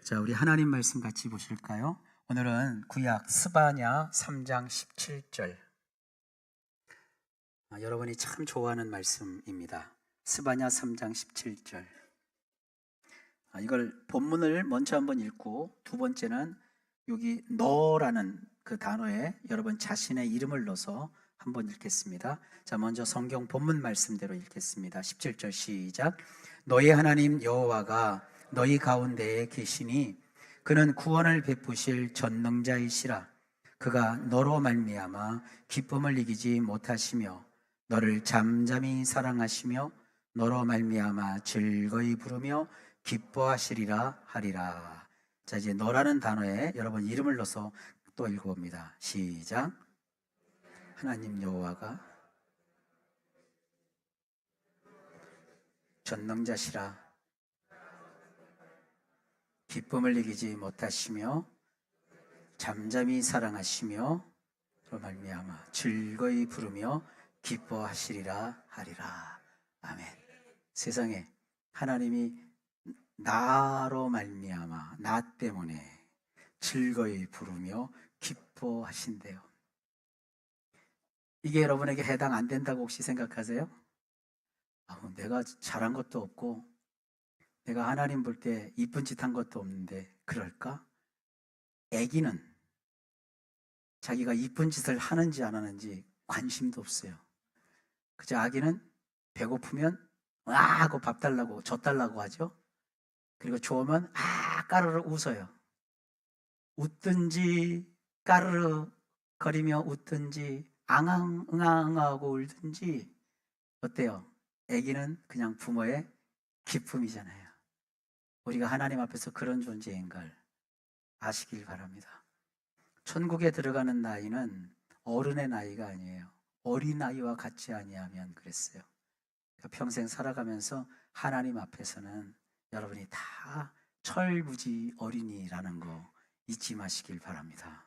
자, 우리 하나님 말씀 같이 보실까요? 오늘은 구약 스바냐 3장 17절. 여러분이 참 좋아하는 말씀입니다. 스바냐 3장 17절. 이걸 본문을 먼저 한번 읽고, 두 번째는 여기 너라는 그 단어에 여러분 자신의 이름을 넣어서 한번 읽겠습니다. 자, 먼저 성경 본문 말씀대로 읽겠습니다. 17절 시작. 너희 하나님 여호와가 너희 가운데에 계시니 그는 구원을 베푸실 전능자이시라. 그가 너로 말미암아 기쁨을 이기지 못하시며 너를 잠잠히 사랑하시며 너로 말미암아 즐거이 부르며 기뻐하시리라 하리라. 자, 이제 너라는 단어에 여러분 이름을 넣어서 또 읽어봅니다. 시작. 하나님 여호와가 전능자시라. 기쁨을 이기지 못하시며 잠잠히 사랑하시며 너로 말미암아 즐거이 부르며 기뻐하시리라 하리라. 아멘. 세상에 하나님이 나로 말미암아 나 때문에 즐거이 부르며 기뻐하신대요. 이게 여러분에게 해당 안 된다고 혹시 생각하세요? 내가 잘한 것도 없고 내가 하나님 볼 때 이쁜 짓 한 것도 없는데 그럴까? 애기는 자기가 이쁜 짓을 하는지 안 하는지 관심도 없어요. 그저 아기는 배고프면 와 하고 밥 달라고 젖 달라고 하죠. 그리고 좋으면 까르르 웃어요. 웃든지 까르르 거리며 웃든지 앙앙 응앙하고 울든지 어때요? 아기는 그냥 부모의 기쁨이잖아요. 우리가 하나님 앞에서 그런 존재인 걸 아시길 바랍니다. 천국에 들어가는 나이는 어른의 나이가 아니에요. 어린아이와 같지 아니하면 그랬어요. 평생 살아가면서 하나님 앞에서는 여러분이 다 철부지 어린이라는 거 잊지 마시길 바랍니다.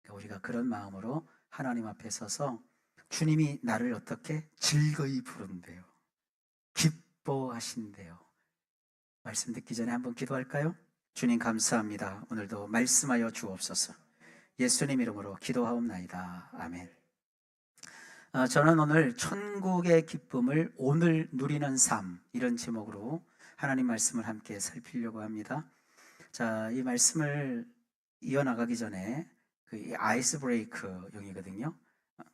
우리가 그런 마음으로 하나님 앞에 서서 주님이 나를 어떻게 즐거이 부른대요. 기뻐하신대요. 말씀 듣기 전에 한번 기도할까요? 주님 감사합니다. 오늘도 말씀하여 주옵소서. 예수님 이름으로 기도하옵나이다. 아멘. 저는 오늘 천국의 기쁨을 오늘 누리는 삶, 이런 제목으로 하나님 말씀을 함께 살피려고 합니다. 자, 이 말씀을 이어나가기 전에 그 아이스 브레이크 용이거든요.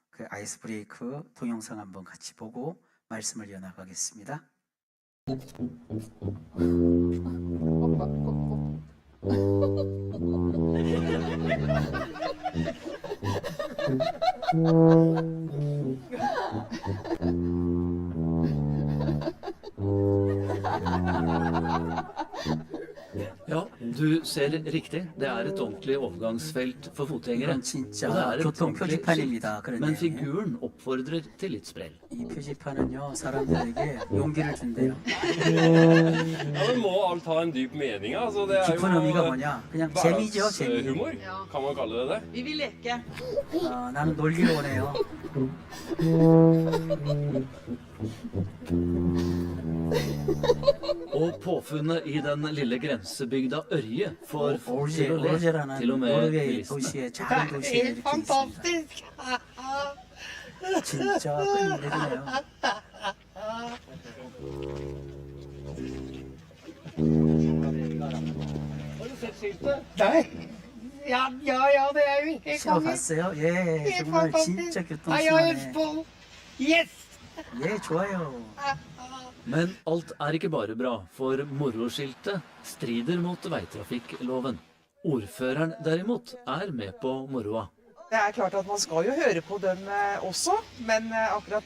그 아이스 브레이크 동영상 한번 같이 보고 말씀을 이어나가겠습니다. Ja, du ser riktig. Det er et ordentlig overgangsfelt for fotgjengere. 이건 진짜 Og det er et 교통 ordentlig 표지판입니다. skilt. 그런 Men 내용이에요. figuren oppfordrer til litt sprell. 이 표지판은요, 사람들에게 용기를 준대요. Ja, men må alt ha en dyp mening? Altså, det er 깊은 의미가 jo 뭐냐? 그냥 재미죠, 재미. humor, kan man kalle det det? Vi vil leke. 나는 놀기를 원해요. Og påfunnet i den lille grensebygda Ørje får folk til å le. 오르제라는 Til og med 노르웨이 bilistene. 도시의 작은 도시에 Helt 이렇게 있습니다. fantastisk! 진짜 끌리네요. Nei. Ja, det er jo helt 시험 konge. 봤어요? 예, Helt 정말 fantastisk. 진짜 Nei, jeg er 교통심하네. på. Yes! 예, 좋아요. Men alt er ikke bare bra, for moroskiltet strider mot veitrafikkloven. Ordføreren derimot er med på moroa. Det er klart at man skal jo høre på dem også, men akkurat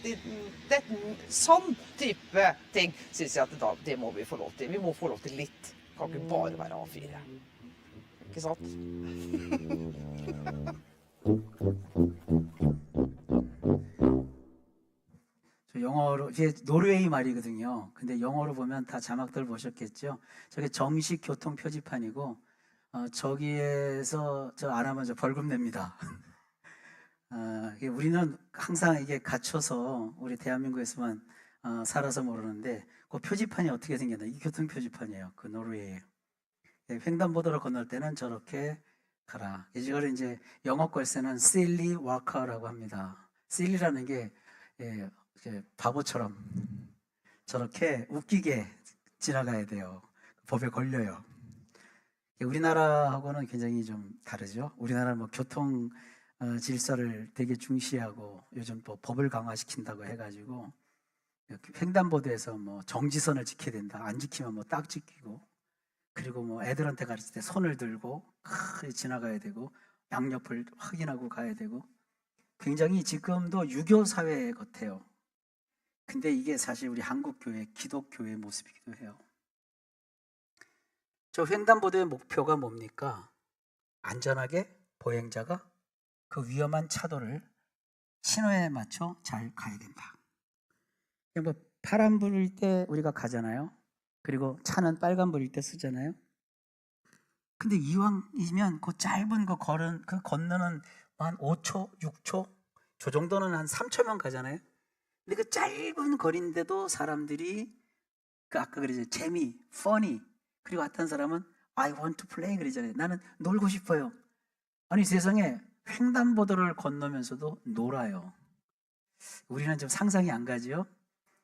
sånn type ting synes jeg at det må vi få lov til. Vi må få lov til litt. Det kan ikke bare være A4. Ikke sant? 저 영어로, 이게 노르웨이 말이거든요. 근데 영어로 보면 다 자막들 보셨겠죠? 저게 정식 교통 표지판이고, 저기에서 저 안 하면 저 벌금 냅니다. 우리는 항상 이게 갇혀서 우리 대한민국에서만 살아서 모르는데 그 표지판이 어떻게 생겼나? 이 교통 표지판이에요. 그 노르웨이. 횡단보도를 건널 때는 저렇게 가라. 이걸 이제 영어 걸세는 silly walker라고 합니다. silly라는 게 이렇게 바보처럼 저렇게 웃기게 지나가야 돼요. 법에 걸려요. 우리나라하고는 굉장히 좀 다르죠. 우리나라는 뭐 교통 질서를 되게 중시하고 요즘 또 법을 강화시킨다고 해가지고 횡단보도에서 뭐 정지선을 지켜야 된다. 안 지키면 뭐 딱 지키고, 그리고 뭐 애들한테 가르칠 때 손을 들고 지나가야 되고, 양옆을 확인하고 가야 되고, 굉장히 지금도 유교 사회 같아요. 근데 이게 사실 우리 한국교회, 기독교의 모습이기도 해요. 저 횡단보도의 목표가 뭡니까? 안전하게 보행자가 그 위험한 차도를 신호에 맞춰 잘 가야 된다. 뭐 파란 불일 때 우리가 가잖아요. 그리고 차는 빨간 불일 때 쓰잖아요. 근데 이왕이면 그 짧은 그 건너는 한 5초, 6초, 저 정도는 한 3초면 가잖아요. 근데 그 짧은 거리인데도 사람들이 그 아까 그러죠, 재미, funny. 그리고 어떤 사람은 I want to play 그러잖아요. 나는 놀고 싶어요. 아니 세상에 횡단보도를 건너면서도 놀아요. 우리는 좀 상상이 안 가죠.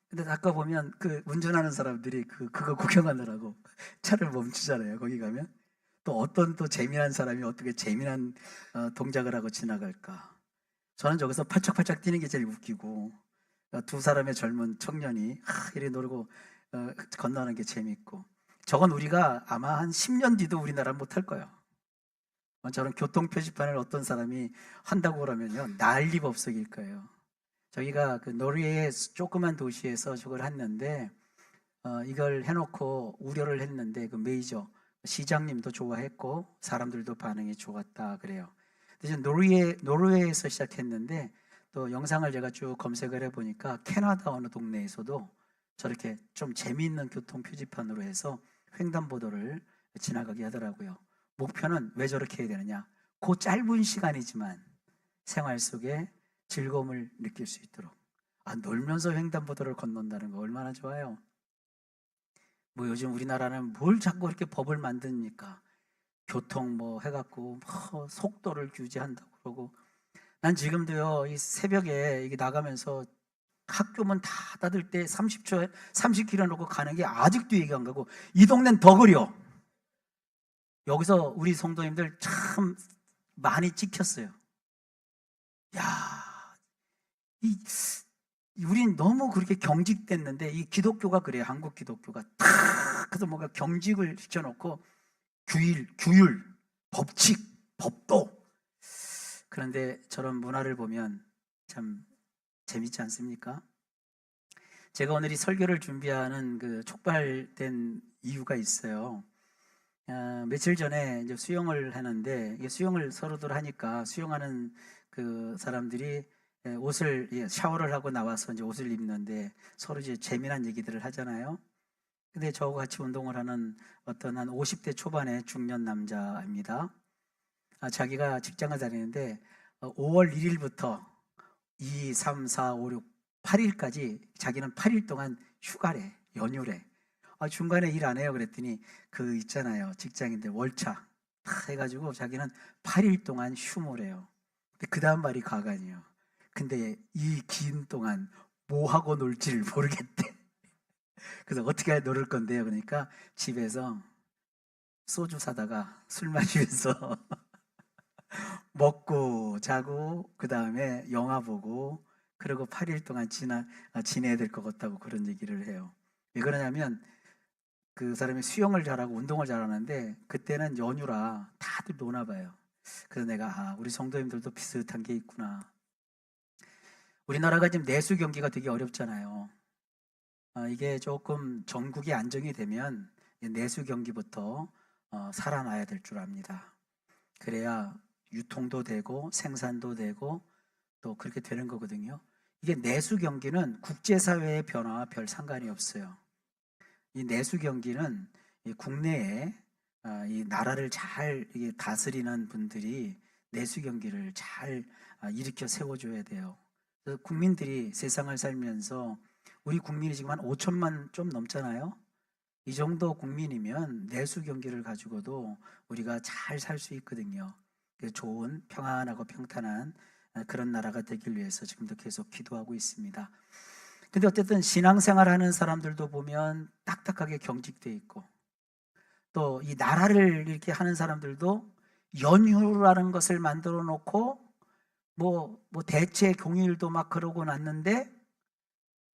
근데 아까 보면 그 운전하는 사람들이 그거 구경하느라고 차를 멈추잖아요. 거기 가면 또 어떤 또 재미난 사람이 어떻게 재미난 동작을 하고 지나갈까. 저는 저기서 팔짝팔짝 뛰는 게 제일 웃기고, 두 사람의 젊은 청년이 이렇게 놀고 건너는 게 재밌고. 저건 우리가 아마 한 10년 뒤도 우리나라 못할 거예요. 저런 교통 표지판을 어떤 사람이 한다고 그러면요 난리법석일 거예요. 저희가 그 노르웨이의 조그만 도시에서 저걸 했는데 이걸 해놓고 우려를 했는데 그 메이저 시장님도 좋아했고 사람들도 반응이 좋았다 그래요. 근데 노르웨이에서 시작했는데 또 영상을 제가 쭉 검색을 해보니까 캐나다 어느 동네에서도 저렇게 좀 재미있는 교통 표지판으로 해서 횡단보도를 지나가게 하더라고요. 목표는 왜 저렇게 해야 되느냐? 그 짧은 시간이지만 생활 속에 즐거움을 느낄 수 있도록. 놀면서 횡단보도를 건넌다는 거 얼마나 좋아요. 뭐 요즘 우리나라는 뭘 자꾸 이렇게 법을 만듭니까? 교통 뭐 해갖고 뭐 속도를 규제한다고 그러고. 난 지금도요 이 새벽에 이게 나가면서 학교 문 다 닫을 때 30초에 30km 놓고 가는 게 아직도 얘기 안 가고, 이 동네는 더 그려. 여기서 우리 성도님들 참 많이 찍혔어요. 야, 우린 너무 그렇게 경직됐는데, 이 기독교가 그래요. 한국 기독교가 탁 그래서 뭔가 경직을 시켜놓고 규율, 법칙, 법도. 그런데 저런 문화를 보면 참 재밌지 않습니까? 제가 오늘 이 설교를 준비하는 그 촉발된 이유가 있어요. 며칠 전에 이제 수영을 하는데, 이게 수영을 서로들 하니까 수영하는 그 사람들이 옷을 샤워를 하고 나와서 이제 옷을 입는데 서로 이제 재미난 얘기들을 하잖아요. 근데 저하고 같이 운동을 하는 어떤 한 50대 초반의 중년 남자입니다. 자기가 직장을 다니는데 5월 1일부터 2, 3, 4, 5, 6, 8일까지 자기는 8일 동안 휴가래, 연휴래. 중간에 일 안 해요 그랬더니 그 있잖아요 직장인들 월차 다 해가지고 자기는 8일 동안 휴무래요. 그 다음 말이 가관이에요. 근데 이 긴 동안 뭐 하고 놀지를 모르겠대. 그래서 어떻게 놀을 건데요? 그러니까 집에서 소주 사다가 술 마시면서 먹고 자고 그 다음에 영화 보고, 그리고 8일 동안 지내야 될 것 같다고 그런 얘기를 해요. 왜 그러냐면 그 사람이 수영을 잘하고 운동을 잘하는데 그때는 연휴라 다들 노나 봐요. 그래서 내가 우리 성도님들도 비슷한 게 있구나. 우리나라가 지금 내수 경기가 되게 어렵잖아요. 이게 조금 전국이 안정이 되면 내수 경기부터 살아나야 될 줄 압니다. 그래야 유통도 되고 생산도 되고 또 그렇게 되는 거거든요. 이게 내수 경기는 국제사회의 변화와 별 상관이 없어요. 이 내수 경기는 국내에 이 나라를 잘 다스리는 분들이 내수 경기를 잘 일으켜 세워줘야 돼요. 그래서 국민들이 세상을 살면서 우리 국민이 지금 한 5천만 좀 넘잖아요. 이 정도 국민이면 내수 경기를 가지고도 우리가 잘 살 수 있거든요. 좋은 평안하고 평탄한 그런 나라가 되길 위해서 지금도 계속 기도하고 있습니다. 근데 어쨌든 신앙생활 하는 사람들도 보면 딱딱하게 경직돼 있고, 또 이 나라를 이렇게 하는 사람들도 연휴라는 것을 만들어 놓고 뭐 대체 공휴일도 막 그러고 났는데,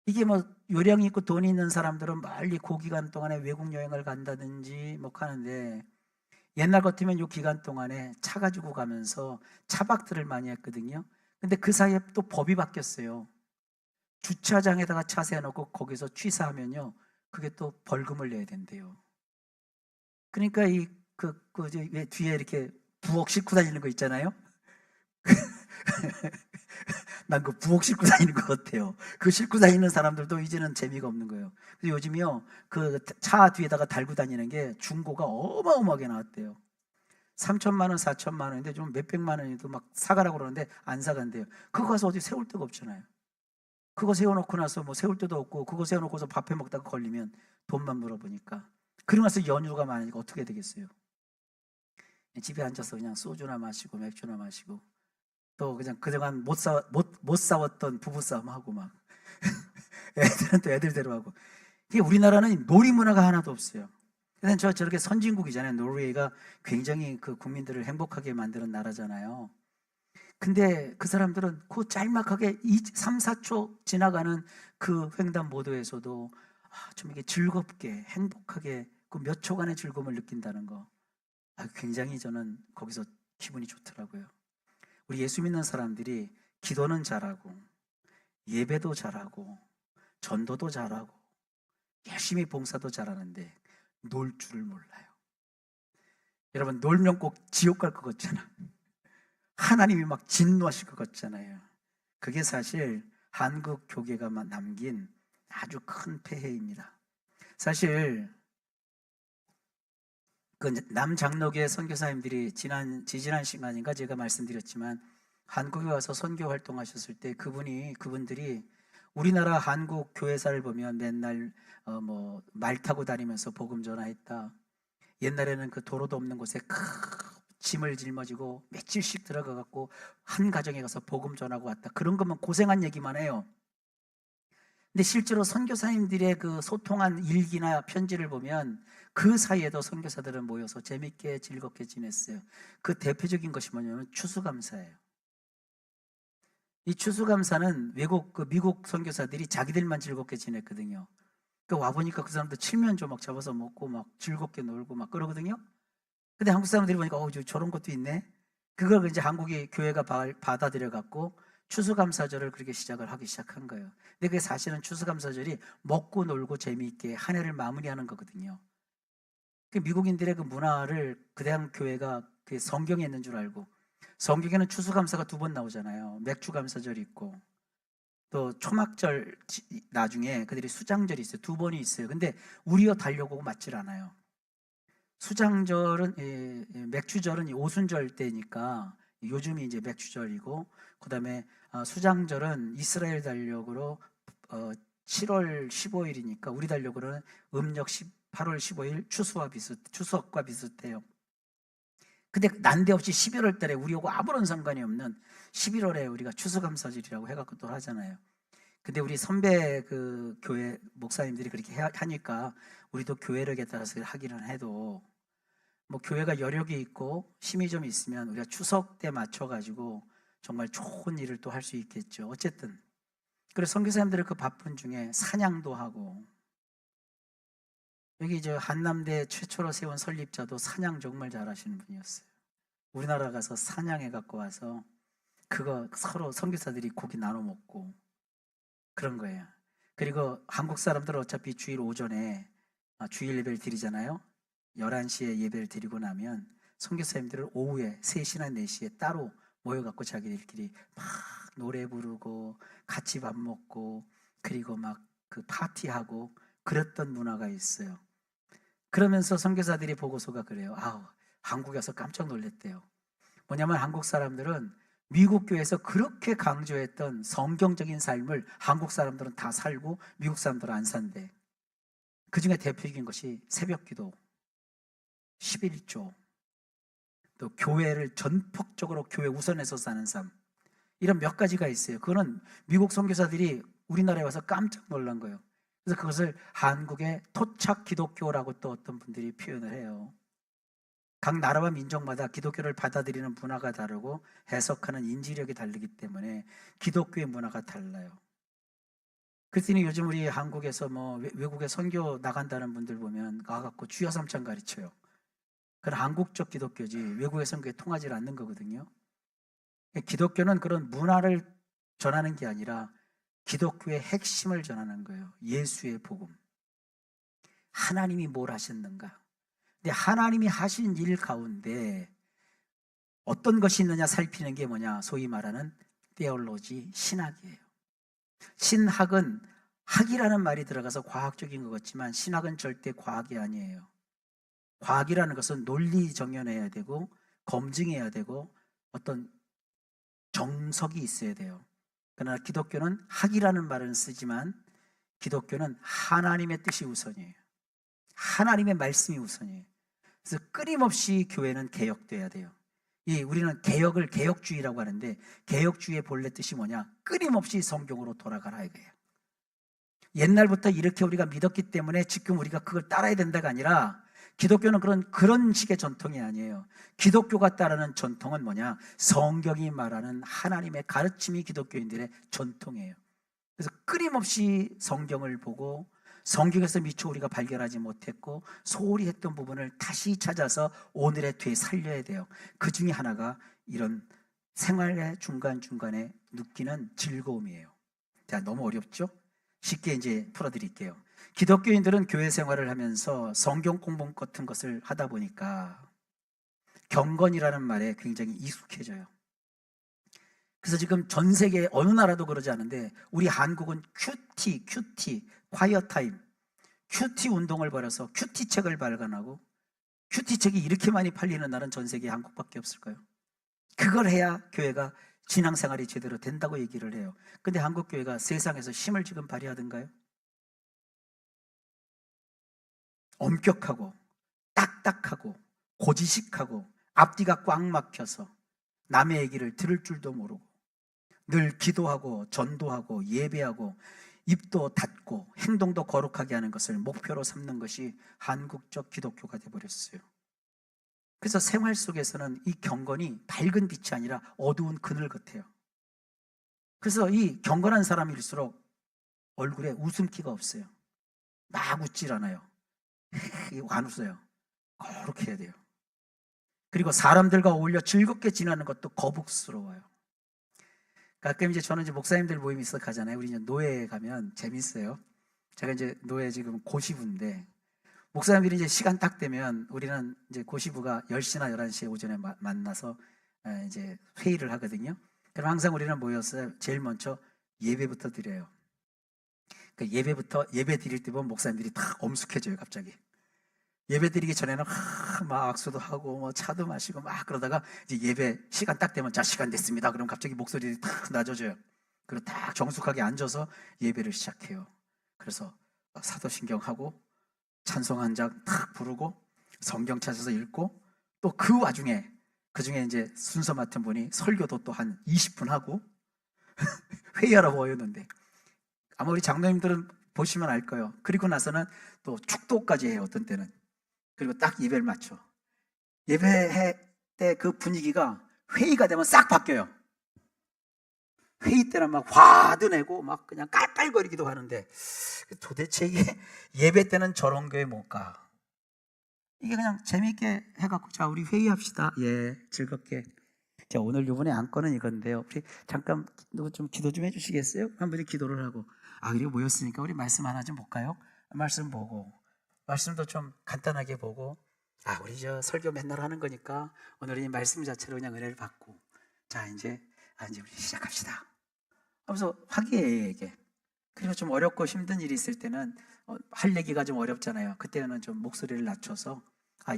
이게 뭐 요령 있고 돈이 있는 사람들은 멀리 그 기간 동안에 외국 여행을 간다든지 뭐 하는데, 옛날 같으면 이 기간 동안에 차 가지고 가면서 차박들을 많이 했거든요. 근데 그 사이에 또 법이 바뀌었어요. 주차장에다가 차 세워놓고 거기서 취사하면요, 그게 또 벌금을 내야 된대요. 그러니까 왜 뒤에 이렇게 부엌 싣고 다니는 거 있잖아요. 난 그 부엌 싣고 다니는 것 같아요. 그 싣고 다니는 사람들도 이제는 재미가 없는 거예요. 그래서 요즘이요, 그 차 뒤에다가 달고 다니는 게 중고가 어마어마하게 나왔대요. 3천만 원, 4천만 원인데 좀 몇백만 원에도 막 사가라고 그러는데 안 사간대요. 그거 가서 어디 세울 데가 없잖아요. 그거 세워놓고 나서 뭐 세울 데도 없고, 그거 세워놓고서 밥해 먹다가 걸리면 돈만 물어보니까. 그러고 나서 연휴가 많으니까 어떻게 되겠어요? 집에 앉아서 그냥 소주나 마시고 맥주나 마시고, 또 그냥 그동안 못 싸웠던 부부싸움 하고 막 애들은 또 애들대로 하고. 이게 우리나라는 놀이 문화가 하나도 없어요. 그래서 저렇게 선진국이잖아요. 노르웨이가 굉장히 그 국민들을 행복하게 만드는 나라잖아요. 근데 그 사람들은 그 짤막하게 3, 4초 지나가는 그 횡단보도에서도 좀 이게 즐겁게 행복하게 그 몇 초간의 즐거움을 느낀다는 거, 굉장히 저는 거기서 기분이 좋더라고요. 우리 예수 믿는 사람들이 기도는 잘하고 예배도 잘하고 전도도 잘하고 열심히 봉사도 잘하는데 놀 줄을 몰라요. 여러분, 놀면 꼭 지옥 갈 것 같잖아. 하나님이 막 진노하실 것 같잖아요. 그게 사실 한국 교계가 남긴 아주 큰 폐해입니다. 사실 그 남장로교 선교사님들이 지지난 시간인가 제가 말씀드렸지만, 한국에 와서 선교 활동하셨을 때 그분들이 우리나라 한국 교회사를 보면 맨날 말 타고 다니면서 복음 전하했다. 옛날에는 그 도로도 없는 곳에 큰 짐을 짊어지고 며칠씩 들어가 갖고 한 가정에 가서 복음 전하고 왔다. 그런 것만 고생한 얘기만 해요. 근데 실제로 선교사님들의 그 소통한 일기나 편지를 보면 그 사이에도 선교사들은 모여서 재밌게 즐겁게 지냈어요. 그 대표적인 것이 뭐냐면 추수감사예요. 이 추수감사는 미국 선교사들이 자기들만 즐겁게 지냈거든요. 그러니까 와보니까 그 사람들 칠면조 막 잡아서 먹고 막 즐겁게 놀고 막 그러거든요. 근데 한국 사람들이 보니까 저런 것도 있네. 그걸 이제 한국의 교회가 받아들여 갖고 추수감사절을 그렇게 하기 시작한 거예요. 근데 그게 사실은 추수감사절이 먹고 놀고 재미있게 한 해를 마무리하는 거거든요. 그 미국인들의 그 문화를 그대한 교회가 그 성경에 있는 줄 알고, 성경에는 추수감사가 2번 나오잖아요. 맥주감사절이 있고 또 초막절 나중에 그들이 수장절이 있어요. 2번이 있어요. 근데 우리와 달려고 맞질 않아요. 수장절은 맥주절은 오순절 때니까 요즘이 이제 맥주절이고, 그 다음에 수장절은 이스라엘 달력으로 7월 15일이니까 우리 달력으로는 음력 8월 15일 추수학과 비슷해요. 근데 난데없이 11월 달에 우리하고 아무런 상관이 없는 11월에 우리가 추수감사절이라고 해갖고 또 하잖아요. 근데 우리 선배 그 교회 목사님들이 그렇게 하니까 우리도 교회력에 따라서 하기는 해도, 뭐 교회가 여력이 있고 힘이 좀 있으면 우리가 추석 때 맞춰가지고 정말 좋은 일을 또 할 수 있겠죠. 어쨌든 그래서 선교사님들의 그 바쁜 중에 사냥도 하고, 여기 이제 한남대 최초로 세운 설립자도 사냥 정말 잘하시는 분이었어요. 우리나라 가서 사냥해 갖고 와서 그거 서로 선교사들이 고기 나눠 먹고 그런 거예요. 그리고 한국 사람들은 어차피 주일 오전에 주일 예배를 드리잖아요. 11시에 예배를 드리고 나면 선교사님들은 오후에 3시나 4시에 따로 모여갖고 자기들끼리 막 노래 부르고 같이 밥 먹고 그리고 막 그 파티하고 그랬던 문화가 있어요. 그러면서 선교사들이 보고서가 그래요. 한국에 와서 깜짝 놀랐대요. 뭐냐면 한국 사람들은 미국 교회에서 그렇게 강조했던 성경적인 삶을 한국 사람들은 다 살고 미국 사람들은 안 산대. 그 중에 대표적인 것이 새벽기도, 11조, 또 교회를 전폭적으로 교회 우선해서 사는 삶, 이런 몇 가지가 있어요. 그거는 미국 선교사들이 우리나라에 와서 깜짝 놀란 거예요. 그래서 그것을 한국의 토착 기독교라고 또 어떤 분들이 표현을 해요. 각 나라와 민족마다 기독교를 받아들이는 문화가 다르고 해석하는 인지력이 다르기 때문에 기독교의 문화가 달라요. 그랬더니 요즘 우리 한국에서 뭐 외국에 선교 나간다는 분들 보면 가갖고 주여 삼창 가르쳐요. 그건 한국적 기독교지 외국의 선교에 통하지 않는 거거든요. 기독교는 그런 문화를 전하는 게 아니라 기독교의 핵심을 전하는 거예요. 예수의 복음. 하나님이 뭘 하셨는가? 근데 하나님이 하신 일 가운데 어떤 것이 있느냐 살피는 게 뭐냐? 소위 말하는 테올로지, 신학이에요. 신학은 학이라는 말이 들어가서 과학적인 것 같지만 신학은 절대 과학이 아니에요. 과학이라는 것은 논리 정연해야 되고 검증해야 되고 어떤 정석이 있어야 돼요. 그러나 기독교는 학이라는 말은 쓰지만 기독교는 하나님의 뜻이 우선이에요. 하나님의 말씀이 우선이에요. 그래서 끊임없이 교회는 개혁돼야 돼요. 우리는 개혁을 개혁주의라고 하는데 개혁주의의 본래 뜻이 뭐냐? 끊임없이 성경으로 돌아가라 이거예요. 옛날부터 이렇게 우리가 믿었기 때문에 지금 우리가 그걸 따라야 된다가 아니라 기독교는 그런 식의 전통이 아니에요. 기독교가 따르는 전통은 뭐냐? 성경이 말하는 하나님의 가르침이 기독교인들의 전통이에요. 그래서 끊임없이 성경을 보고 성경에서 미처 우리가 발견하지 못했고 소홀히 했던 부분을 다시 찾아서 오늘의 되에 살려야 돼요. 그 중에 하나가 이런 생활의 중간중간에 느끼는 즐거움이에요. 자, 너무 어렵죠? 쉽게 이제 풀어드릴게요. 기독교인들은 교회 생활을 하면서 성경 공부 같은 것을 하다 보니까 경건이라는 말에 굉장히 익숙해져요. 그래서 지금 전 세계 어느 나라도 그러지 않은데 우리 한국은 큐티, 콰이어 타임, 큐티 운동을 벌여서 큐티 책을 발간하고 큐티 책이 이렇게 많이 팔리는 나라는 전 세계 한국밖에 없을까요? 그걸 해야 교회가 신앙생활이 제대로 된다고 얘기를 해요. 근데 한국 교회가 세상에서 힘을 지금 발휘하던가요? 엄격하고 딱딱하고 고지식하고 앞뒤가 꽉 막혀서 남의 얘기를 들을 줄도 모르고 늘 기도하고 전도하고 예배하고 입도 닫고 행동도 거룩하게 하는 것을 목표로 삼는 것이 한국적 기독교가 되어버렸어요. 그래서 생활 속에서는 이 경건이 밝은 빛이 아니라 어두운 그늘 같아요. 그래서 이 경건한 사람일수록 얼굴에 웃음기가 없어요. 막 웃질 않아요. 안 웃어요. 그렇게 해야 돼요. 그리고 사람들과 어울려 즐겁게 지내는 것도 거북스러워요. 가끔 이제 저는 이제 목사님들 모임이 있어 가잖아요. 우리 이제 노예에 가면 재밌어요. 제가 이제 노예 지금 고시부인데 목사님들이 이제 시간 딱 되면 우리는 이제 고시부가 10시나 11시에 오전에 만나서 이제 회의를 하거든요. 그럼 항상 우리는 모여서 제일 먼저 예배부터 드려요. 그 예배 드릴 때 보면 목사님들이 다 엄숙해져요, 갑자기. 예배 드리기 전에는 막 악수도 하고 뭐 차도 마시고 막 그러다가 이제 예배 시간 딱 되면 자, 시간 됐습니다. 그럼 갑자기 목소리를 탁 낮아져요. 그리고 딱 정숙하게 앉아서 예배를 시작해요. 그래서 사도신경하고 찬송 한 장 탁 부르고 성경 찾아서 읽고 또 그 와중에 그중에 이제 순서 맡은 분이 설교도 또 한 20분 하고 회의하러 모였는데 아마 우리 장로님들은 보시면 알 거예요. 그리고 나서는 또 축도까지 해요, 어떤 때는. 그리고 딱 예배를 마쳐. 예배 때 그 분위기가 회의가 되면 싹 바뀌어요. 회의 때는 막 화도 내고 막 그냥 깔깔거리기도 하는데 도대체 이게 예배 때는 저런 게 뭘까? 이게 그냥 재미있게 해갖고 자, 우리 회의합시다. 예, 즐겁게. 자, 오늘 요번에 안건은 이건데요. 우리 잠깐 누구 좀 기도 좀 해주시겠어요? 한 분이 기도를 하고 그리고 모였으니까 우리 말씀 하나 좀 볼까요? 말씀 보고 말씀도 좀 간단하게 보고 우리 저 설교 맨날 하는 거니까 오늘은 이 말씀 자체로 그냥 은혜를 받고 자, 이제 우리 시작합시다 하면서 화기애애하게 이게. 그리고 좀 어렵고 힘든 일이 있을 때는 할 얘기가 좀 어렵잖아요. 그때는 좀 목소리를 낮춰서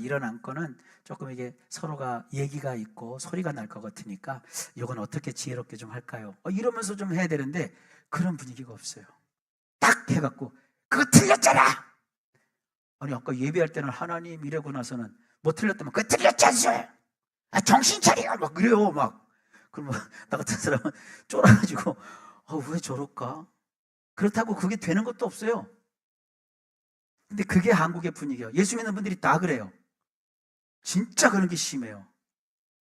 이런 안건은 조금 이게 서로가 얘기가 있고 소리가 날 것 같으니까 이건 어떻게 지혜롭게 좀 할까요? 이러면서 좀 해야 되는데 그런 분위기가 없어요. 딱 해갖고 그거 틀렸잖아! 아니 아까 예배할 때는 하나님 이러고 나서는 뭐 틀렸다면 그거 틀렸지 않소요? 아, 정신 차려! 막 그래요 막. 그러면 나 같은 사람은 쫄아가지고 왜 저럴까? 그렇다고 그게 되는 것도 없어요. 근데 그게 한국의 분위기예요. 예수 믿는 분들이 다 그래요. 진짜 그런 게 심해요.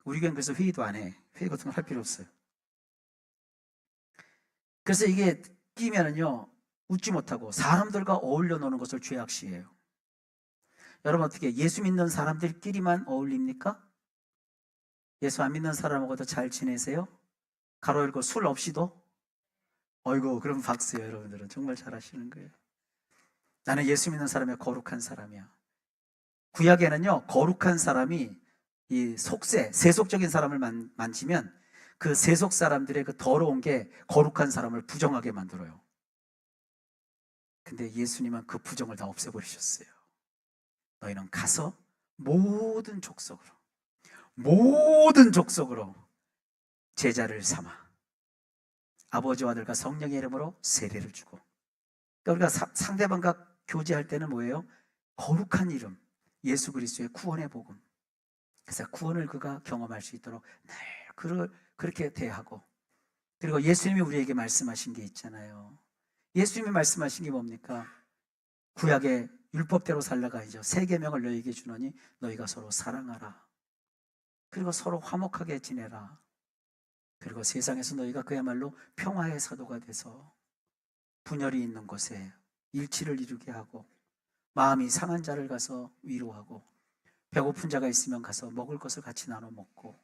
우리 교회는 그래서 회의도 안 해. 회의 같은 거 할 필요 없어요. 그래서 이게 끼면은요 웃지 못하고 사람들과 어울려 노는 것을 죄악시해요. 여러분 어떻게 예수 믿는 사람들끼리만 어울립니까? 예수 안 믿는 사람하고도 잘 지내세요? 가로 열고 술 없이도? 어이구 그럼 박수예요. 여러분들은 정말 잘하시는 거예요. 나는 예수 믿는 사람의 거룩한 사람이야. 구약에는요 거룩한 사람이 이 속세, 세속적인 사람을 만지면 그 세속 사람들의 그 더러운 게 거룩한 사람을 부정하게 만들어요. 근데 예수님은 그 부정을 다 없애버리셨어요. 너희는 가서 모든 족속으로 제자를 삼아 아버지와 아들과 성령의 이름으로 세례를 주고. 그러니까 우리가 상대방과 교제할 때는 뭐예요? 거룩한 이름, 예수 그리스도의 구원의 복음. 그래서 구원을 그가 경험할 수 있도록 늘 그렇게 대하고. 그리고 예수님이 우리에게 말씀하신 게 있잖아요. 예수님이 말씀하신 게 뭡니까? 구약의 율법대로 살라가 아니죠. 새 계명을 너희에게 주노니 너희가 서로 사랑하라. 그리고 서로 화목하게 지내라. 그리고 세상에서 너희가 그야말로 평화의 사도가 돼서 분열이 있는 곳에 일치를 이루게 하고, 마음이 상한 자를 가서 위로하고, 배고픈 자가 있으면 가서 먹을 것을 같이 나눠 먹고,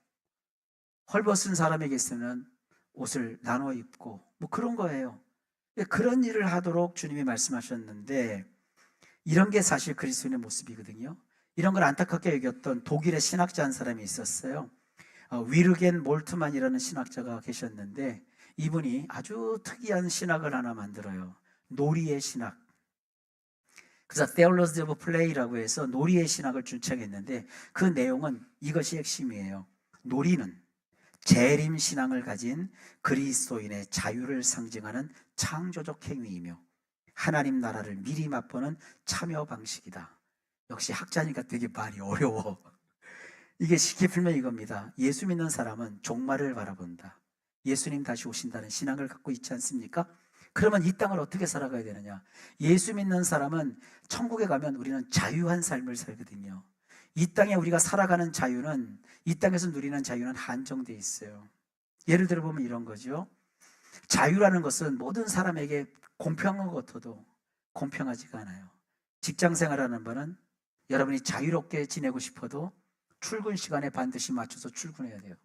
헐벗은 사람에게 있으면 옷을 나눠 입고, 뭐 그런 거예요. 그런 일을 하도록 주님이 말씀하셨는데, 이런 게 사실 그리스도인의 모습이거든요. 이런 걸 안타깝게 여겼던 독일의 신학자 한 사람이 있었어요. 위르겐 몰트만이라는 신학자가 계셨는데, 이분이 아주 특이한 신학을 하나 만들어요. 놀이의 신학. 그래서 Theology of Play라고 해서 놀이의 신학을 준창했는데, 그 내용은 이것이 핵심이에요. 놀이는 재림 신앙을 가진 그리스도인의 자유를 상징하는 창조적 행위이며 하나님 나라를 미리 맛보는 참여 방식이다. 역시 학자니까 되게 말이 어려워. 이게 쉽게 풀면 이겁니다. 예수 믿는 사람은 종말을 바라본다. 예수님 다시 오신다는 신앙을 갖고 있지 않습니까? 그러면 이 땅을 어떻게 살아가야 되느냐? 예수 믿는 사람은 천국에 가면 우리는 자유한 삶을 살거든요. 이 땅에 우리가 살아가는 자유는, 이 땅에서 누리는 자유는 한정되어 있어요. 예를 들어 보면 이런 거죠. 자유라는 것은 모든 사람에게 공평한 것 같아도 공평하지가 않아요. 직장 생활하는 분은 여러분이 자유롭게 지내고 싶어도 출근 시간에 반드시 맞춰서 출근해야 돼요.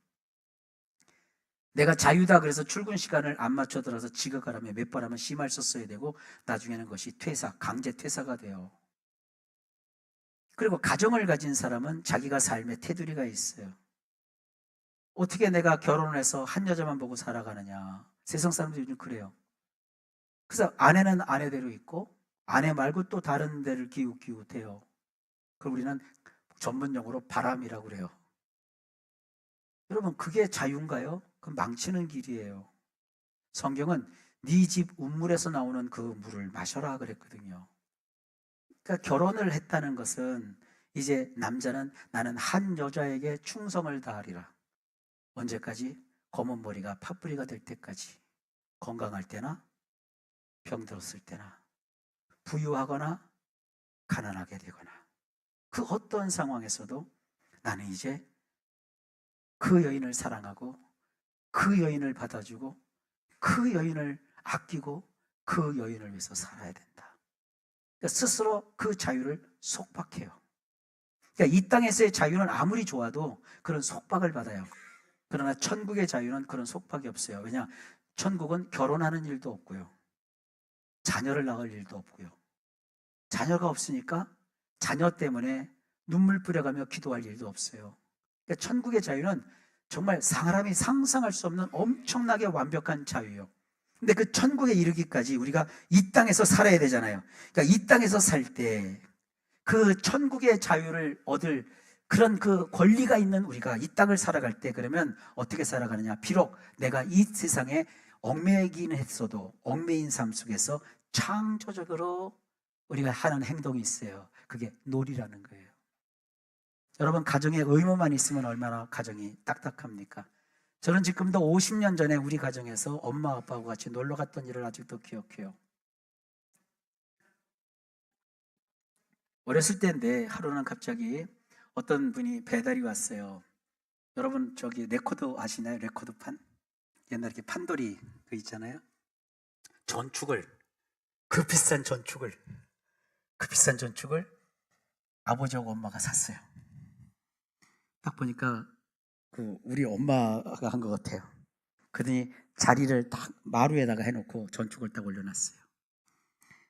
내가 자유다 그래서 출근 시간을 안 맞춰 들어서 지각을 하면 몇 번 하면 심할 썼어야 되고, 나중에는 그것이 퇴사, 강제 퇴사가 돼요. 그리고 가정을 가진 사람은 자기가 삶의 테두리가 있어요. 어떻게 내가 결혼을 해서 한 여자만 보고 살아가느냐. 세상 사람들이 요즘 그래요. 그래서 아내는 아내대로 있고 아내 말고 또 다른 데를 기웃기웃해요. 그걸 우리는 전문용어로 바람이라고 그래요. 여러분 그게 자유인가요? 그건 망치는 길이에요. 성경은 네 집 운물에서 나오는 그 물을 마셔라 그랬거든요. 그러니까 결혼을 했다는 것은 이제 남자는 나는 한 여자에게 충성을 다하리라. 언제까지? 검은 머리가 팥뿌리가 될 때까지. 건강할 때나 병들었을 때나, 부유하거나 가난하게 되거나, 그 어떤 상황에서도 나는 이제 그 여인을 사랑하고 그 여인을 받아주고 그 여인을 아끼고 그 여인을 위해서 살아야 된다. 그러니까 스스로 그 자유를 속박해요. 그러니까 이 땅에서의 자유는 아무리 좋아도 그런 속박을 받아요. 그러나 천국의 자유는 그런 속박이 없어요. 왜냐? 천국은 결혼하는 일도 없고요, 자녀를 낳을 일도 없고요. 자녀가 없으니까 자녀 때문에 눈물 뿌려가며 기도할 일도 없어요. 그러니까 천국의 자유는 정말 사람이 상상할 수 없는 엄청나게 완벽한 자유예요. 근데 그 천국에 이르기까지 우리가 이 땅에서 살아야 되잖아요. 그러니까 이 땅에서 살 때 그 천국의 자유를 얻을 그런 그 권리가 있는 우리가 이 땅을 살아갈 때, 그러면 어떻게 살아가느냐? 비록 내가 이 세상에 얽매이긴 했어도 얽매인 삶 속에서 창조적으로 우리가 하는 행동이 있어요. 그게 놀이라는 거예요. 여러분, 가정에 의무만 있으면 얼마나 가정이 딱딱합니까? 저는 지금도 50년 전에 우리 가정에서 엄마 아빠하고 같이 놀러 갔던 일을 아직도 기억해요. 어렸을 때인데 하루는 갑자기 어떤 분이 배달이 왔어요. 여러분, 저기 레코드 아시나요? 레코드판? 옛날에 이렇게 판돌이 그 있잖아요. 전축을, 그 비싼 전축을 아버지하고 엄마가 샀어요. 딱 보니까 그 우리 엄마가 한 것 같아요. 그러더니 자리를 딱 마루에다가 해놓고 전축을 딱 올려놨어요.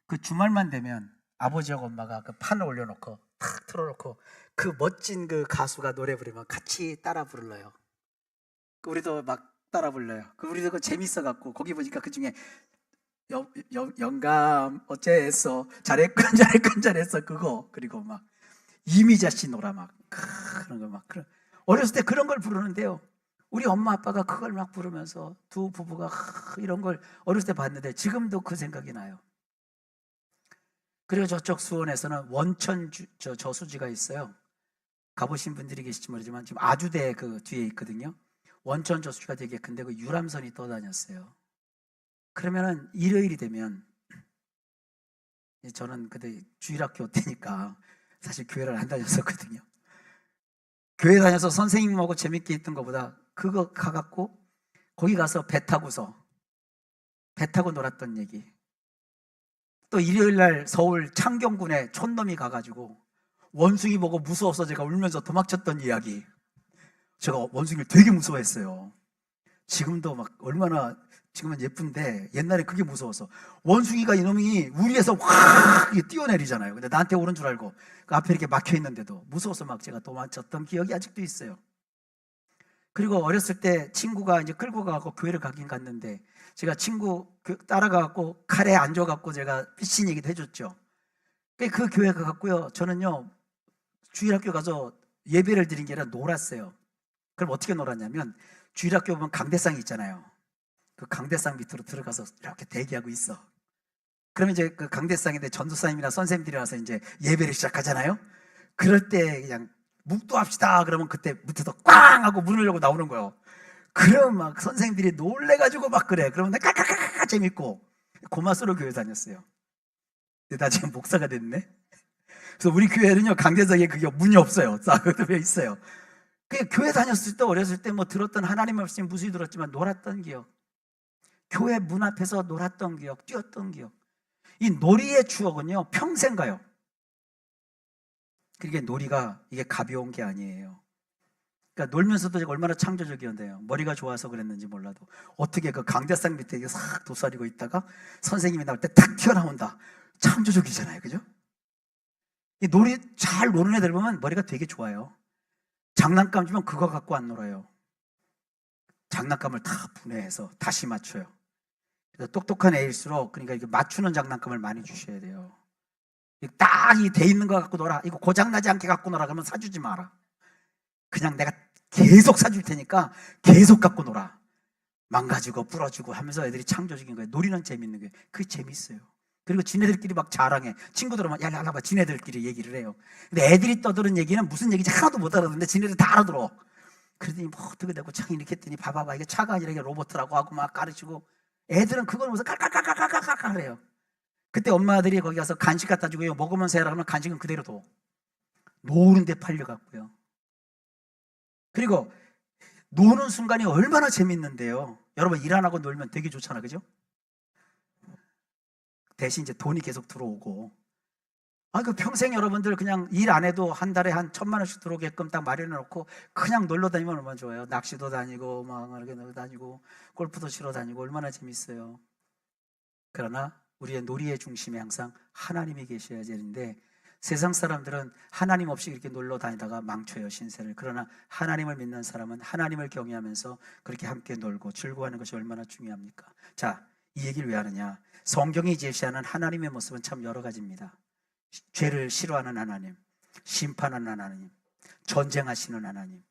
그 주말만 되면 아버지하고 엄마가 그 판을 올려놓고 탁 틀어놓고 그 멋진 그 가수가 노래 부르면 같이 따라 불러요. 우리도 막 따라 불러요. 우리도 그 재밌어갖고 거기 보니까 그 중에 영감 어째서 잘했어 그거, 그리고 막 이미자 씨 노라 막 그런 거 막 어렸을 때 그런 걸 부르는데요. 우리 엄마 아빠가 그걸 막 부르면서 두 부부가 이런 걸 어렸을 때 봤는데 지금도 그 생각이 나요. 그리고 저쪽 수원에서는 원천 저수지가 있어요. 가보신 분들이 계실지 모르지만 지금 아주대 그 뒤에 있거든요. 원천 저수지가 되게 큰데 그 유람선이 떠다녔어요. 그러면은 일요일이 되면, 저는 그때 주일학교 때니까 사실 교회를 안 다녔었거든요. 교회 다녀서 선생님하고 재밌게 있던 것보다 그거 가갖고 거기 가서 배 타고 놀았던 얘기. 또 일요일 날 서울 창경군에 촌놈이 가가지고 원숭이 보고 무서워서 제가 울면서 도망쳤던 이야기. 제가 원숭이를 되게 무서워했어요. 지금도 막 얼마나, 지금은 예쁜데 옛날에 그게 무서워서 원숭이가 이놈이 우리에서 확 뛰어내리잖아요. 근데 나한테 오는 줄 알고 그 앞에 이렇게 막혀 있는데도 무서워서 막 제가 도망쳤던 기억이 아직도 있어요. 그리고 어렸을 때 친구가 이제 끌고 가고 교회를 가긴 갔는데 제가 친구 따라가갖고 칼에 앉아갖고 제가 피신 얘기도 해줬죠. 그 교회 가갖고요, 저는요 주일학교 가서 예배를 드린 게 아니라 놀았어요. 그럼 어떻게 놀았냐면 주일학교 보면 강대상이 있잖아요. 그 강대상 밑으로 들어가서 이렇게 대기하고 있어. 그러면 이제 그 강대상인데 전도사님이나 선생님들이 와서 이제 예배를 시작하잖아요. 그럴 때 그냥 묵도합시다 그러면 그때 밑에서 꽝 하고 문을 열고 나오는 거예요. 그러면 막 선생님들이 놀래가지고 막 그래. 그러면 나 까까까까 재밌고 고마스로 교회 다녔어요. 근데 나 지금 목사가 됐네. 그래서 우리 교회는요 강대상에 그게 문이 없어요. 싹 있어요. 교회 다녔을 때 어렸을 때 뭐 들었던 하나님 말씀 무수히 들었지만 놀았던 기억, 교회 문 앞에서 놀았던 기억, 뛰었던 기억, 이 놀이의 추억은요 평생 가요. 그게 놀이가 이게 가벼운 게 아니에요. 그러니까 놀면서도 제가 얼마나 창조적이었는데요. 머리가 좋아서 그랬는지 몰라도 어떻게 그 강대상 밑에 이게 싹 도사리고 있다가 선생님이 나올 때 탁 튀어나온다. 창조적이잖아요, 그죠? 이 놀이 잘 노는 애들 보면 머리가 되게 좋아요. 장난감 주면 그거 갖고 안 놀아요. 장난감을 다 분해해서 다시 맞춰요. 그래서 똑똑한 애일수록 그러니까 이게 맞추는 장난감을 많이 주셔야 돼요. 딱 이 돼 있는 거 갖고 놀아. 이거 고장나지 않게 갖고 놀아. 그러면 사주지 마라. 그냥 내가 계속 사줄 테니까 계속 갖고 놀아. 망가지고 부러지고 하면서 애들이 창조적인 거예요. 놀이는 재밌는 거예요. 그게 재밌어요. 그리고 지네들끼리 막 자랑해. 친구들 오면 야 나봐 지네들끼리 얘기를 해요. 근데 애들이 떠드는 얘기는 무슨 얘기인지 하나도 못 알아듣는데 지네들 다 알아들어. 그러더니 뭐 어떻게 되고 창 이렇게 했더니 봐봐봐 이게 차가 아니라 이게 로봇이라고 하고 막 가르치고 애들은 그걸 보면서 깔깔깔깔깔깔 해요. 그때 엄마들이 거기 가서 간식 갖다 주고요. 먹으면서 해라 하면 간식은 그대로 둬. 노는데 팔려갖고요. 그리고 노는 순간이 얼마나 재밌는데요. 여러분 일 안 하고 놀면 되게 좋잖아, 그죠? 대신 이제 돈이 계속 들어오고. 그 평생 여러분들 그냥 일 안 해도 한 달에 한 1,000만 원씩 들어오게끔 딱 마련해 놓고 그냥 놀러 다니면 얼마나 좋아요. 낚시도 다니고 막 이렇게 놀러 다니고 골프도 치러 다니고 얼마나 재밌어요. 그러나 우리의 놀이의 중심에 항상 하나님이 계셔야 되는데 세상 사람들은 하나님 없이 이렇게 놀러 다니다가 망쳐요, 신세를. 그러나 하나님을 믿는 사람은 하나님을 경외하면서 그렇게 함께 놀고 즐거워하는 것이 얼마나 중요합니까? 자, 이 얘기를 왜 하느냐? 성경이 제시하는 하나님의 모습은 참 여러 가지입니다. 죄를 싫어하는 하나님, 심판하는 하나님, 전쟁하시는 하나님,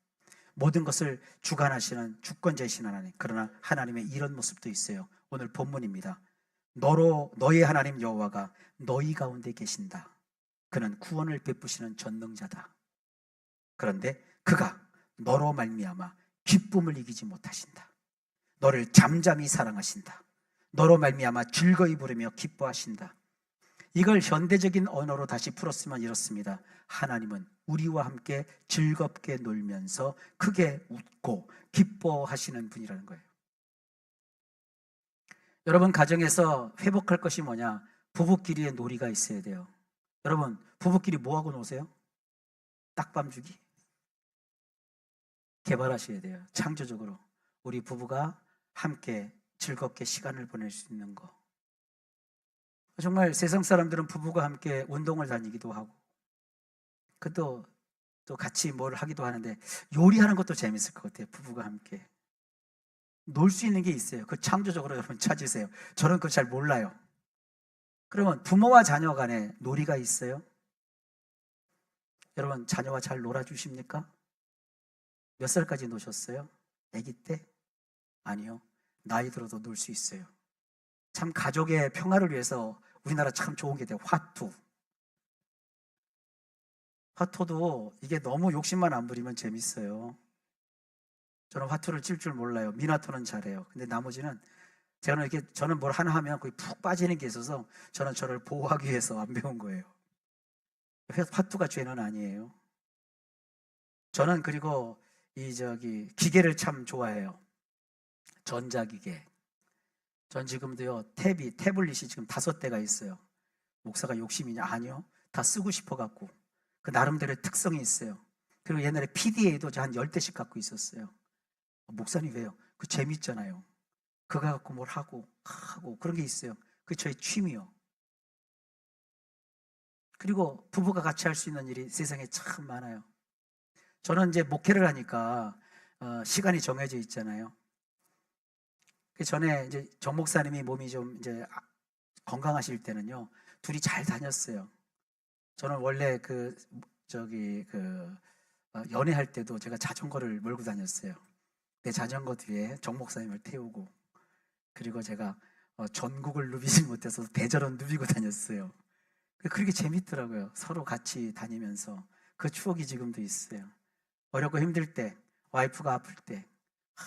모든 것을 주관하시는 주권자이신 하나님. 그러나 하나님의 이런 모습도 있어요. 오늘 본문입니다. 너의 하나님 여호와가 너희 가운데 계신다. 그는 구원을 베푸시는 전능자다. 그런데 그가 너로 말미암아 기쁨을 이기지 못하신다. 너를 잠잠히 사랑하신다. 너로 말미암아 즐거이 부르며 기뻐하신다. 이걸 현대적인 언어로 다시 풀었으면 이렇습니다. 하나님은 우리와 함께 즐겁게 놀면서 크게 웃고 기뻐하시는 분이라는 거예요. 여러분, 가정에서 회복할 것이 뭐냐? 부부끼리의 놀이가 있어야 돼요. 여러분, 부부끼리 뭐하고 노세요? 딱밤 주기? 개발하셔야 돼요. 창조적으로 우리 부부가 함께 즐겁게 시간을 보낼 수 있는 거. 정말 세상 사람들은 부부가 함께 운동을 다니기도 하고 또 같이 뭘 하기도 하는데, 요리하는 것도 재밌을 것 같아요. 부부가 함께 놀 수 있는 게 있어요. 그 창조적으로 여러분 찾으세요. 저는 그거 잘 몰라요. 그러면 부모와 자녀 간에 놀이가 있어요? 여러분, 자녀와 잘 놀아주십니까? 몇 살까지 노셨어요? 아기 때? 아니요. 나이 들어도 놀 수 있어요. 참 가족의 평화를 위해서 우리나라 참 좋은 게 돼요. 화투. 화투도 이게 너무 욕심만 안 부리면 재밌어요. 저는 화투를 칠 줄 몰라요. 미나토는 잘해요. 근데 나머지는 저는 뭘 하나 하면 거의 푹 빠지는 게 있어서 저를 보호하기 위해서 안 배운 거예요. 화투가 죄는 아니에요. 저는 그리고 기계를 참 좋아해요. 전자기계. 전 지금도요, 태블릿이 지금 5대가 있어요. 목사가 욕심이냐? 아니요. 다 쓰고 싶어갖고. 그 나름대로의 특성이 있어요. 그리고 옛날에 PDA도 한 10대씩 갖고 있었어요. 목사님 왜요? 그 재밌잖아요. 그거 갖고 뭘 하고 그런 게 있어요. 그게 저희 취미요. 그리고 부부가 같이 할 수 있는 일이 세상에 참 많아요. 저는 이제 목회를 하니까 시간이 정해져 있잖아요. 그 전에 이제 정 목사님이 몸이 좀 이제 건강하실 때는요, 둘이 잘 다녔어요. 저는 원래 연애할 때도 제가 자전거를 몰고 다녔어요. 내 자전거 뒤에 정 목사님을 태우고, 그리고 제가 전국을 누비지 못해서 대저런 누비고 다녔어요. 그렇게 재밌더라고요. 서로 같이 다니면서. 그 추억이 지금도 있어요. 어렵고 힘들 때, 와이프가 아플 때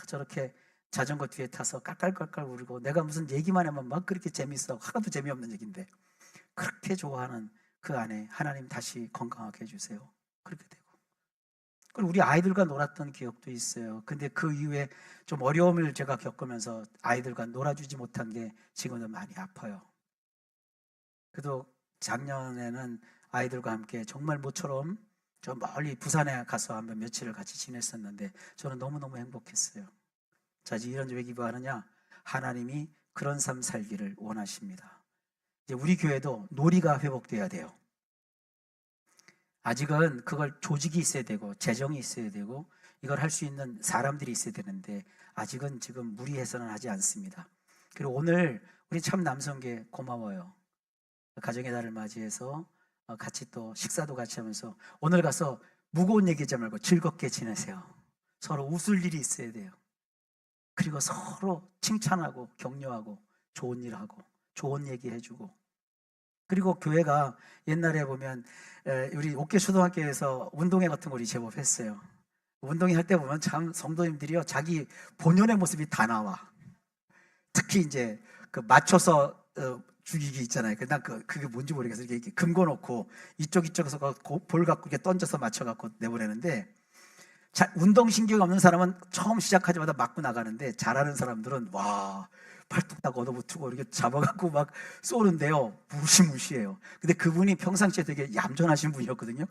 저렇게 자전거 뒤에 타서 깔깔깔깔 울고, 내가 무슨 얘기만 하면 막 그렇게 재밌어. 하나도 재미없는 얘기인데 그렇게 좋아하는 그 안에 하나님 다시 건강하게 해주세요. 그렇게 되고, 그리고 우리 아이들과 놀았던 기억도 있어요. 근데 그 이후에 좀 어려움을 제가 겪으면서 아이들과 놀아주지 못한 게 지금도 많이 아파요. 그래도 작년에는 아이들과 함께 정말 모처럼 저 멀리 부산에 가서 한번 며칠을 같이 지냈었는데 저는 너무너무 행복했어요. 자, 이런 왜 기도하느냐? 하나님이 그런 삶 살기를 원하십니다. 이제 우리 교회도 놀이가 회복돼야 돼요. 아직은 그걸 조직이 있어야 되고 재정이 있어야 되고 이걸 할 수 있는 사람들이 있어야 되는데 아직은 지금 무리해서는 하지 않습니다. 그리고 오늘 우리 참 남성계 고마워요. 가정의 달을 맞이해서 같이 또 식사도 같이 하면서 오늘 가서 무거운 얘기하지 말고 즐겁게 지내세요. 서로 웃을 일이 있어야 돼요. 그리고 서로 칭찬하고 격려하고 좋은 일 하고 좋은 얘기 해주고. 그리고 교회가 옛날에 보면 우리 옥계초등학교에서 운동회 같은 거 우리 제법 했어요. 운동회 할 때 보면 참 성도님들이요, 자기 본연의 모습이 다 나와. 특히 이제 그 맞춰서 죽이기 있잖아요. 난 그게 뭔지 모르겠어요. 이렇게 금고 놓고 이쪽에서 볼 갖고 이렇게 던져서 맞춰갖고 내보내는데, 운동신경이 없는 사람은 처음 시작하자마자 맞고 나가는데 잘하는 사람들은 와, 팔뚝 딱 얻어붙고 이렇게 잡아갖고 막 쏘는데요, 무시무시해요. 근데 그분이 평상시에 되게 얌전하신 분이었거든요.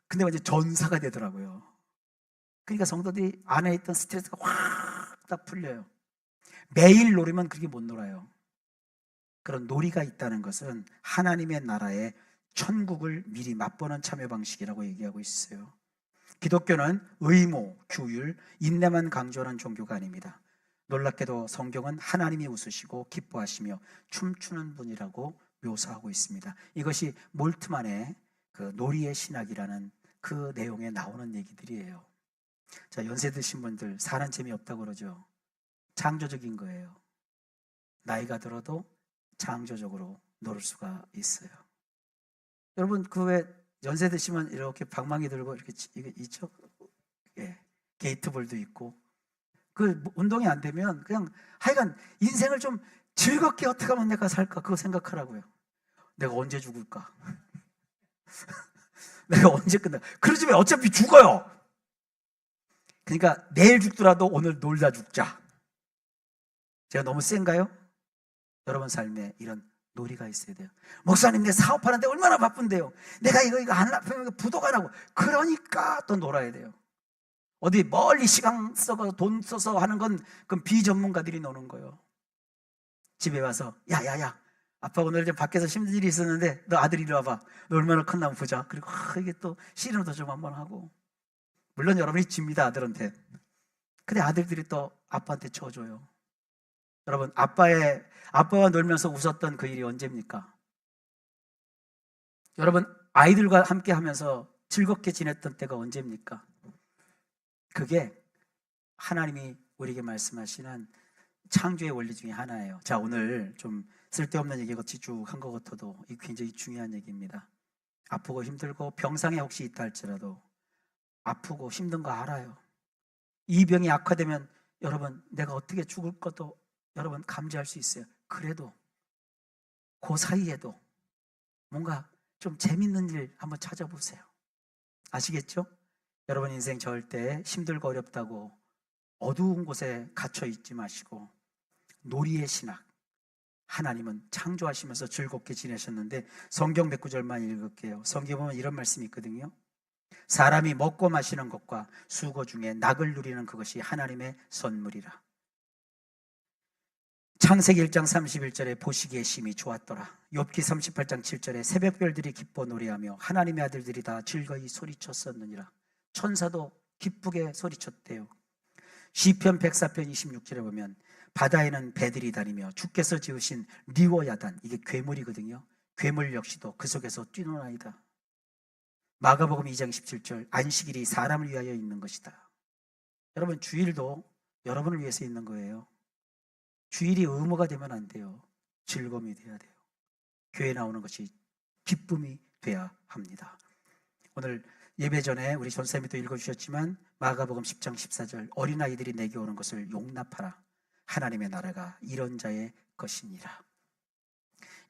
근데 이제 전사가 되더라고요. 그러니까 성도들이 안에 있던 스트레스가 확 딱 풀려요. 매일 놀이면 그렇게 못 놀아요. 그런 놀이가 있다는 것은 하나님의 나라의 천국을 미리 맛보는 참여 방식이라고 얘기하고 있어요. 기독교는 의무, 규율, 인내만 강조하는 종교가 아닙니다. 놀랍게도 성경은 하나님이 웃으시고 기뻐하시며 춤추는 분이라고 묘사하고 있습니다. 이것이 몰트만의 그 놀이의 신학이라는 그 내용에 나오는 얘기들이에요. 자, 연세 드신 분들 사는 재미없다고 그러죠. 창조적인 거예요. 나이가 들어도 창조적으로 놀 수가 있어요. 여러분 그 왜 연세 드시면 이렇게 방망이 들고 이렇게 이게 있죠? 예, 게이트볼도 있고 그 운동이 안 되면 그냥 하여간 인생을 좀 즐겁게 어떻게 하면 내가 살까 그거 생각하라고요. 내가 언제 죽을까? 내가 언제 끝나? 그러지만 어차피 죽어요. 그러니까 내일 죽더라도 오늘 놀다 죽자. 제가 너무 센가요? 여러분 삶에 이런 놀이가 있어야 돼요. 목사님 내 사업하는데 얼마나 바쁜데요. 내가 이거 안 하면 부도가 나고. 그러니까 또 놀아야 돼요. 어디 멀리 시간 써서 돈 써서 하는 건 그건 비전문가들이 노는 거예요. 집에 와서 야야야 아빠 오늘 좀 밖에서 힘든 일이 있었는데 너 아들 이리 와봐. 너 얼마나 컸나 한번 보자. 그리고 이게 또 씨름도 좀 한번 하고. 물론 여러분이 집니다 아들한테. 근데 아들들이 또 아빠한테 쳐줘요. 여러분 아빠와 놀면서 웃었던 그 일이 언제입니까? 여러분 아이들과 함께 하면서 즐겁게 지냈던 때가 언제입니까? 그게 하나님이 우리에게 말씀하시는 창조의 원리 중에 하나예요. 자, 오늘 좀 쓸데없는 얘기 같이 쭉 한 것 같아도 이 굉장히 중요한 얘기입니다. 아프고 힘들고 병상에 혹시 있다 할지라도 아프고 힘든 거 알아요. 이 병이 악화되면 여러분 내가 어떻게 죽을 것도 여러분 감지할 수 있어요. 그래도 그 사이에도 뭔가 좀 재밌는 일 한번 찾아보세요. 아시겠죠? 여러분 인생 절대 힘들고 어렵다고 어두운 곳에 갇혀 있지 마시고 놀이의 신학, 하나님은 창조하시면서 즐겁게 지내셨는데 성경 몇 구절만 읽을게요. 성경에 보면 이런 말씀이 있거든요. 사람이 먹고 마시는 것과 수고 중에 낙을 누리는 그것이 하나님의 선물이라. 창세기 1장 31절에 보시기에 심히 좋았더라. 욥기 38장 7절에 새벽별들이 기뻐 노래하며 하나님의 아들들이 다 즐거이 소리쳤었느니라. 천사도 기쁘게 소리쳤대요. 시편 104편 26절에 보면 바다에는 배들이 다니며 주께서 지으신 리워야단, 이게 괴물이거든요. 괴물 역시도 그 속에서 뛰노나이다. 마가복음 2장 17절 안식일이 사람을 위하여 있는 것이다. 여러분 주일도 여러분을 위해서 있는 거예요. 주일이 의무가 되면 안 돼요. 즐거움이 돼야 돼요. 교회 나오는 것이 기쁨이 돼야 합니다. 오늘 예배 전에 우리 전사님이 또 읽어주셨지만 마가복음 10장 14절 어린아이들이 내게 오는 것을 용납하라. 하나님의 나라가 이런 자의 것이니라.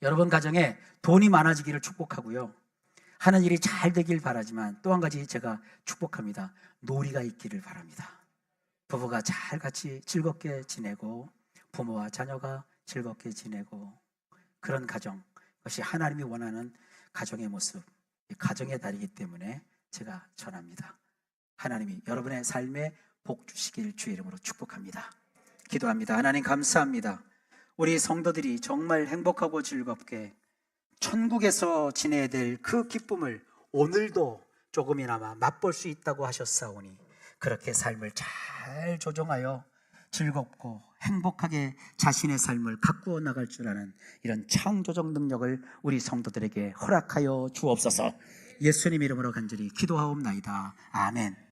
여러분 가정에 돈이 많아지기를 축복하고요. 하는 일이 잘 되길 바라지만 또 한 가지 제가 축복합니다. 놀이가 있기를 바랍니다. 부부가 잘 같이 즐겁게 지내고 부모와 자녀가 즐겁게 지내고 그런 가정, 그것이 하나님이 원하는 가정의 모습, 가정의 달이기 때문에 제가 전합니다. 하나님이 여러분의 삶에 복 주시길 주의 이름으로 축복합니다. 기도합니다. 하나님 감사합니다. 우리 성도들이 정말 행복하고 즐겁게 천국에서 지내야 될 그 기쁨을 오늘도 조금이나마 맛볼 수 있다고 하셨사오니 그렇게 삶을 잘 조정하여 즐겁고 행복하게 자신의 삶을 가꾸어 나갈 줄 아는 이런 창조적 능력을 우리 성도들에게 허락하여 주옵소서. 예수님 이름으로 간절히 기도하옵나이다. 아멘.